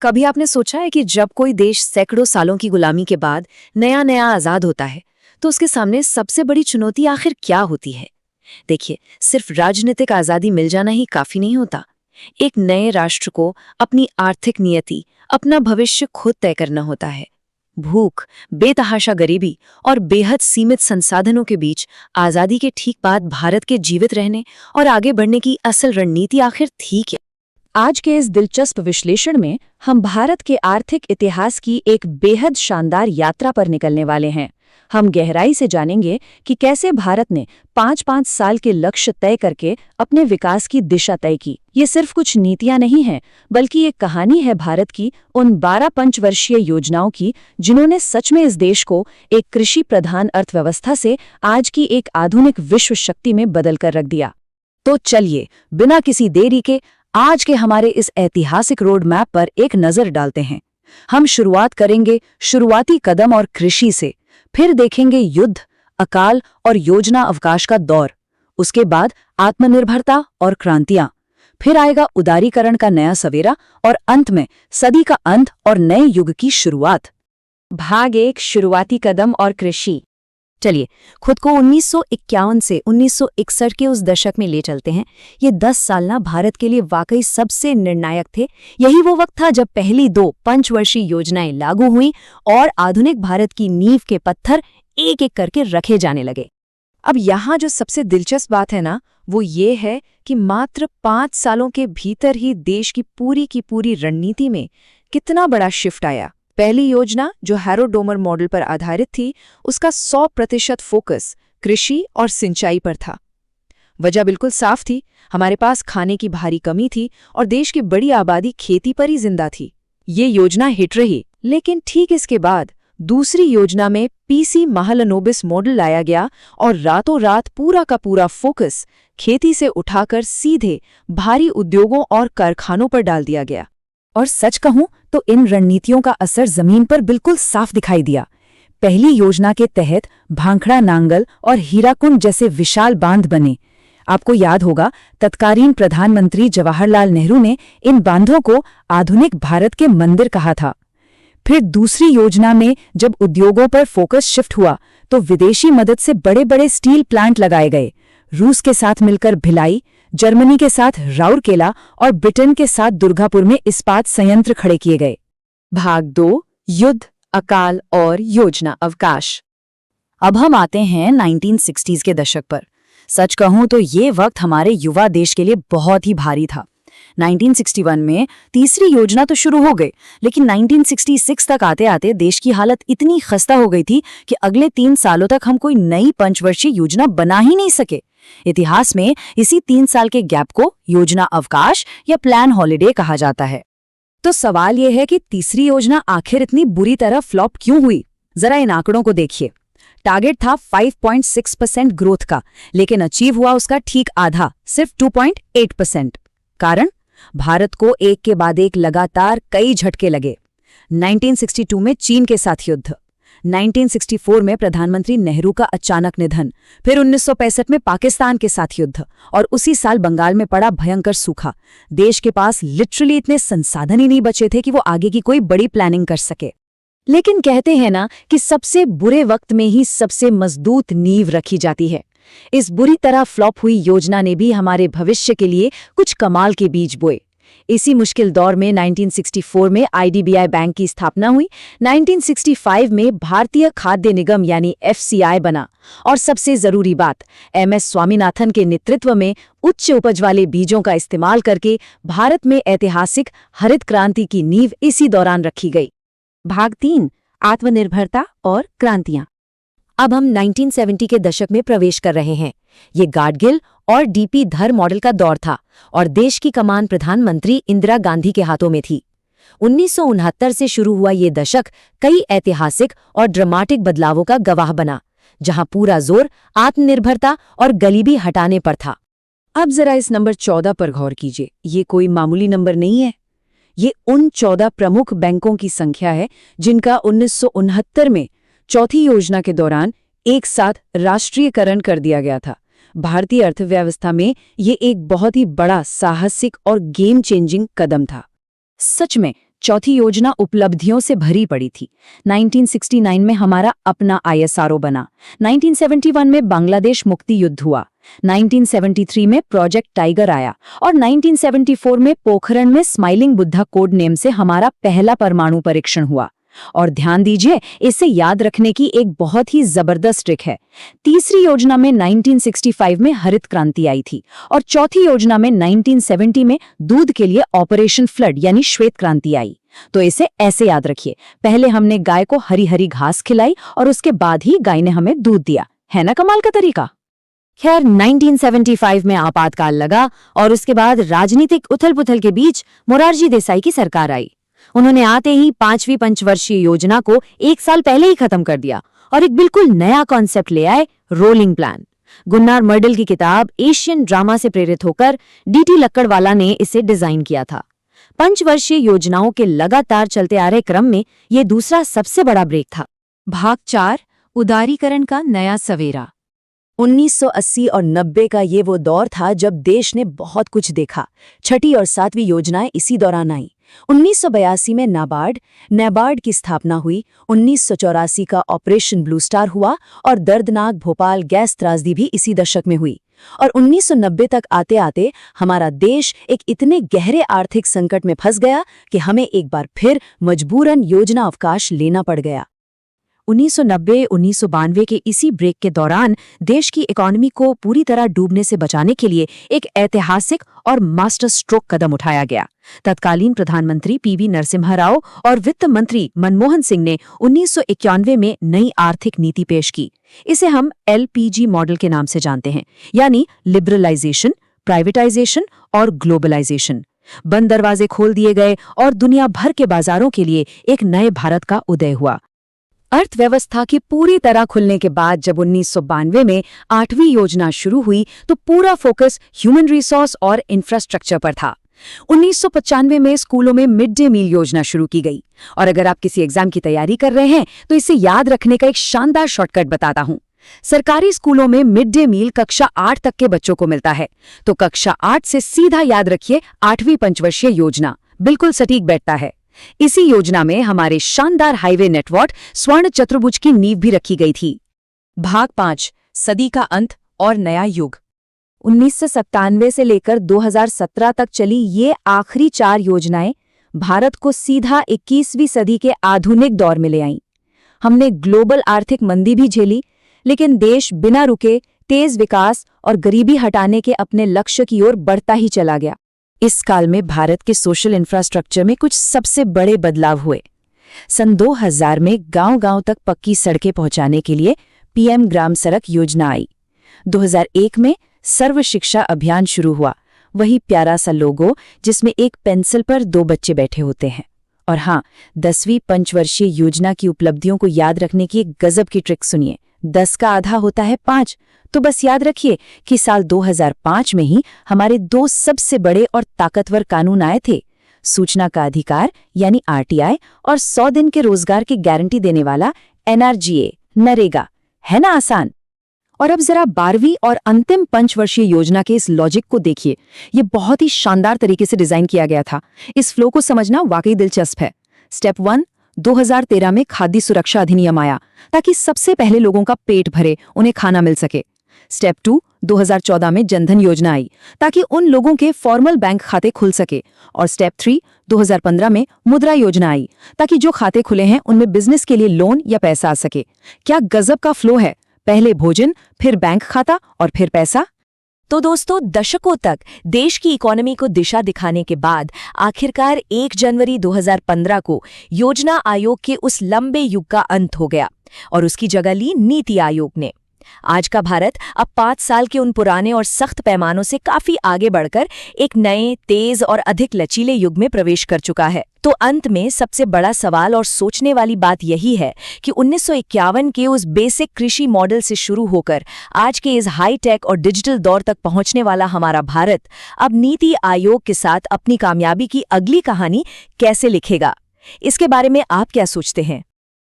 कभी आपने सोचा है कि जब कोई देश सैकड़ों सालों की गुलामी के बाद नया नया आजाद होता है तो उसके सामने सबसे बड़ी चुनौती आखिर क्या होती है? देखिए, सिर्फ राजनीतिक आजादी मिल जाना ही काफी नहीं होता। एक नए राष्ट्र को अपनी आर्थिक नियति, अपना भविष्य खुद तय करना होता है। भूख, बेतहाशा गरीबी और बेहद सीमित संसाधनों के बीच आजादी के ठीक बाद भारत के जीवित रहने और आगे बढ़ने की असल रणनीति आखिर थी क्या? आज के इस दिलचस्प विश्लेषण में हम भारत के आर्थिक इतिहास की एक बेहद शानदार यात्रा पर निकलने वाले हैं। हम गहराई से जानेंगे कि कैसे भारत ने 5-5 साल के लक्ष्य तय करके अपने विकास की दिशा तय की। ये सिर्फ कुछ नीतियां नहीं हैं, बल्कि एक कहानी है भारत की उन 12 पंचवर्षीय योजनाओं की, जिन्होंने सच में इस देश को एक कृषि प्रधान अर्थव्यवस्था से आज की एक आधुनिक विश्व शक्ति में बदल कर रख दिया। तो चलिए, बिना किसी देरी के आज के हमारे इस ऐतिहासिक रोड मैप पर एक नजर डालते हैं। हम शुरुआत करेंगे शुरुआती कदम और कृषि से, फिर देखेंगे युद्ध, अकाल और योजना अवकाश का दौर, उसके बाद आत्मनिर्भरता और क्रांतियां, फिर आएगा उदारीकरण का नया सवेरा और अंत में सदी का अंत और नए युग की शुरुआत। भाग 1, शुरुआती कदम और कृषि। चलिए, खुद को 1951 से 1961 के उस दशक में ले चलते हैं। ये 10 साल ना भारत के लिए वाकई सबसे निर्णायक थे। यही वो वक्त था जब पहली 2 पंचवर्षीय योजनाएं लागू हुईं और आधुनिक भारत की नींव के पत्थर एक एक करके रखे जाने लगे। अब यहाँ जो सबसे दिलचस्प बात है ना, वो ये है कि मात्र 5 सालों के भीतर ही देश की पूरी रणनीति में कितना बड़ा शिफ्ट आया। पहली योजना, जो हैरो-डोमर मॉडल पर आधारित थी, उसका 100% फोकस कृषि और सिंचाई पर था। वजह बिल्कुल साफ थी, हमारे पास खाने की भारी कमी थी और देश की बड़ी आबादी खेती पर ही जिंदा थी। ये योजना हिट रही, लेकिन ठीक इसके बाद दूसरी योजना में पीसी महालनोबिस मॉडल लाया गया और रातों रात पूरा का पूरा फोकस खेती से उठाकर सीधे भारी उद्योगों और कारखानों पर डाल दिया गया। और सच कहूं तो इन रणनीतियों का असर जमीन पर बिल्कुल साफ दिखाई दिया। पहली योजना के तहत भांखड़ा नांगल और हीराकुंड जैसे विशाल बांध बने। आपको याद होगा, तत्कालीन प्रधानमंत्री जवाहरलाल नेहरू ने इन बांधों को आधुनिक भारत के मंदिर कहा था। फिर दूसरी योजना में जब उद्योगों पर फोकस शिफ्ट हुआ तो विदेशी मदद से बड़े बड़े स्टील प्लांट लगाए गए। रूस के साथ मिलकर भिलाई, जर्मनी के साथ राउरकेला और ब्रिटेन के साथ दुर्गापुर में इस्पात संयंत्र खड़े किए गए। भाग 2, युद्ध, अकाल और योजना अवकाश। अब हम आते हैं 1960s के दशक पर। सच कहूं तो ये वक्त हमारे युवा देश के लिए बहुत ही भारी था। 1961 में तीसरी योजना तो शुरू हो गई, लेकिन 1966 तक आते आते देश की हालत इतनी खस्ता हो गई थी कि अगले 3 सालों तक हम कोई नई पंचवर्षीय योजना बना ही नहीं सके। इतिहास में इसी 3 साल के गैप को योजना अवकाश या प्लान हॉलिडे कहा जाता है। तो सवाल यह है कि तीसरी योजना आखिर इतनी बुरी तरह फ्लॉप क्यों हुई? जरा इन आंकड़ों को देखिए। टारगेट था 5.6% ग्रोथ का, लेकिन अचीव हुआ उसका ठीक आधा, सिर्फ 2.8%। कारण? भारत को एक के बाद एक लगातार कई झटके लगे। 1962 में चीन के साथ युद्ध, 1964 में प्रधानमंत्री नेहरू का अचानक निधन, फिर 1965 में पाकिस्तान के साथ युद्ध और उसी साल बंगाल में पड़ा भयंकर सूखा। देश के पास लिटरली इतने संसाधन ही नहीं बचे थे कि वो आगे की कोई बड़ी प्लानिंग कर सके। लेकिन कहते हैं ना कि सबसे बुरे वक्त में ही सबसे मजबूत नींव रखी जाती है। इस बुरी तरह फ्लॉप हुई योजना ने भी हमारे भविष्य के लिए कुछ कमाल के बीज बोए। इसी मुश्किल दौर में 1964 में आईडीबीआई बैंक की स्थापना हुई। 1965 में भारतीय खाद्य निगम यानी एफसीआई बना और सबसे जरूरी बात, एमएस स्वामीनाथन के नेतृत्व में उच्च उपज वाले बीजों का इस्तेमाल करके भारत में ऐतिहासिक हरित क्रांति की नींव इसी दौरान रखी गई। भाग 3, आत्मनिर्भरता और क्रांतियां। अब हम 1970 के दशक में प्रवेश कर रहे हैं। ये गाडगिल और डीपी धर मॉडल का दौर था और देश की कमान प्रधानमंत्री इंदिरा गांधी के हाथों में थी। 1969 से शुरू हुआ ये दशक कई ऐतिहासिक और ड्रामेटिक बदलावों का गवाह बना, जहां पूरा जोर आत्मनिर्भरता और गरीबी हटाने पर था। अब जरा इस नंबर 14 पर गौर कीजिए। ये कोई मामूली नंबर नहीं है। ये उन 14 प्रमुख बैंकों की संख्या है जिनका 1969 में चौथी योजना के दौरान एक साथ राष्ट्रीयकरण कर दिया गया था। भारतीय अर्थव्यवस्था में ये एक बहुत ही बड़ा साहसिक और गेम चेंजिंग कदम था। सच में चौथी योजना उपलब्धियों से भरी पड़ी थी। 1969 में हमारा अपना ISRO बना, 1971 में बांग्लादेश मुक्ति युद्ध हुआ, 1973 में प्रोजेक्ट टाइगर आया और 1974 में पोखरण में स्माइलिंग बुद्धा कोड नेम से हमारा पहला परमाणु परीक्षण हुआ। और ध्यान दीजिए, इसे याद रखने की एक बहुत ही जबरदस्त ट्रिक है। तीसरी योजना में 1965 में हरित क्रांति आई थी और चौथी योजना में 1970 में दूध के लिए ऑपरेशन फ्लड यानी श्वेत क्रांति आई। तो इसे ऐसे याद रखिए, पहले हमने गाय को हरी हरी घास खिलाई और उसके बाद ही गाय ने हमें दूध दिया। है ना कमाल का तरीका। खैर 1975 में आपातकाल लगा और उसके बाद राजनीतिक उथल-पुथल के बीच मोरारजी देसाई की सरकार आई। उन्होंने आते ही 5वीं पंचवर्षीय योजना को 1 साल पहले ही खत्म कर दिया और एक बिल्कुल नया कॉन्सेप्ट ले आए, रोलिंग प्लान। गुन्नार मर्डल की किताब एशियन ड्रामा से प्रेरित होकर DT लक्कड़वाला ने इसे डिजाइन किया था। पंचवर्षीय योजनाओं के लगातार चलते आ रहे क्रम में ये दूसरा सबसे बड़ा ब्रेक था। भाग 4, उदारीकरण का नया सवेरा। 1980 और 90 का ये वो दौर था जब देश ने बहुत कुछ देखा। छठी और 7वीं योजनाएं इसी दौरान आई। 1982 में नाबार्ड की स्थापना हुई, 1984 का ऑपरेशन ब्लू स्टार हुआ और दर्दनाक भोपाल गैस त्रासदी भी इसी दशक में हुई। और 1990 तक आते आते हमारा देश एक इतने गहरे आर्थिक संकट में फंस गया कि हमें एक बार फिर मजबूरन योजना अवकाश लेना पड़ गया। 1990-1992 के इसी ब्रेक के दौरान देश की इकोनॉमी को पूरी तरह डूबने से बचाने के लिए एक ऐतिहासिक और मास्टर स्ट्रोक कदम उठाया गया। तत्कालीन प्रधानमंत्री PV नरसिम्हा राव और वित्त मंत्री मनमोहन सिंह ने 1991 में नई आर्थिक नीति पेश की। इसे हम LPG मॉडल के नाम से जानते हैं, यानी लिबरलाइजेशन, प्राइवेटाइजेशन और ग्लोबलाइजेशन। बंद दरवाजे खोल दिए गए और दुनिया भर के बाजारों के लिए एक नए भारत का उदय हुआ। अर्थव्यवस्था के पूरी तरह खुलने के बाद जब 1992 में 8वीं योजना शुरू हुई तो पूरा फोकस ह्यूमन रिसोर्स और इंफ्रास्ट्रक्चर पर था। 1995 में स्कूलों में मिड डे मील योजना शुरू की गई। और अगर आप किसी एग्जाम की तैयारी कर रहे हैं तो इसे याद रखने का एक शानदार शॉर्टकट बताता हूं। सरकारी स्कूलों में मिड डे मील कक्षा 8 तक के बच्चों को मिलता है, तो कक्षा 8 से सीधा याद रखिए 8वीं पंचवर्षीय योजना, बिल्कुल सटीक बैठता है। इसी योजना में हमारे शानदार हाईवे नेटवर्क स्वर्ण चतुर्भुज की नींव भी रखी गई थी। भाग 5, सदी का अंत और नया युग। 1997 से लेकर 2017 तक चली ये आखिरी 4 योजनाएं भारत को सीधा 21वीं सदी के आधुनिक दौर में ले आईं। हमने ग्लोबल आर्थिक मंदी भी झेली, लेकिन देश बिना रुके तेज विकास और गरीबी हटाने के अपने लक्ष्य की ओर बढ़ता ही चला गया। इस काल में भारत के सोशल इंफ्रास्ट्रक्चर में कुछ सबसे बड़े बदलाव हुए। सन 2000 में गांव-गांव तक पक्की सड़कें पहुंचाने के लिए PM ग्राम सड़क योजना आई। 2001 में सर्व शिक्षा अभियान शुरू हुआ, वही प्यारा सा लोगो जिसमें एक पेंसिल पर 2 बच्चे बैठे होते हैं। और हाँ, 10वीं पंचवर्षीय योजना की उपलब्धियों को याद रखने की एक गजब की ट्रिक सुनिए। 10 का आधा होता है 5, तो बस याद रखिए कि साल 2005 में ही हमारे 2 सबसे बड़े और ताकतवर कानून आए थे, सूचना का अधिकार यानी RTI और 100 दिन के रोजगार की गारंटी देने वाला NRGA, नरेगा। है ना आसान। और अब जरा 12वीं और अंतिम पंचवर्षीय योजना के इस लॉजिक को देखिए। ये बहुत ही शानदार तरीके से डिजाइन किया गया था। इस फ्लो को समझना वाकई दिलचस्प है। स्टेप 1, 2013 में खाद्य सुरक्षा अधिनियम आया ताकि सबसे पहले लोगों का पेट भरे, उन्हें खाना मिल सके। स्टेप 2, 2014 में जनधन योजना आई ताकि उन लोगों के फॉर्मल बैंक खाते खुल सके। और स्टेप 3, 2015 में मुद्रा योजना आई ताकि जो खाते खुले हैं उनमें बिजनेस के लिए लोन या पैसा आ सके। क्या गजब का फ्लो है, पहले भोजन, फिर बैंक खाता और फिर पैसा। तो दोस्तों, दशकों तक देश की इकोनॉमी को दिशा दिखाने के बाद आखिरकार 1 जनवरी 2015 को योजना आयोग के उस लंबे युग का अंत हो गया और उसकी जगह ली नीति आयोग ने। आज का भारत अब 5 साल के उन पुराने और सख्त पैमानों से काफी आगे बढ़कर एक नए, तेज और अधिक लचीले युग में प्रवेश कर चुका है। तो अंत में सबसे बड़ा सवाल और सोचने वाली बात यही है कि 1951 के उस बेसिक कृषि मॉडल से शुरू होकर आज के इस हाई टेक और डिजिटल दौर तक पहुंचने वाला हमारा भारत अब नीति आयोग के साथ अपनी कामयाबी की अगली कहानी कैसे लिखेगा? इसके बारे में आप क्या सोचते हैं?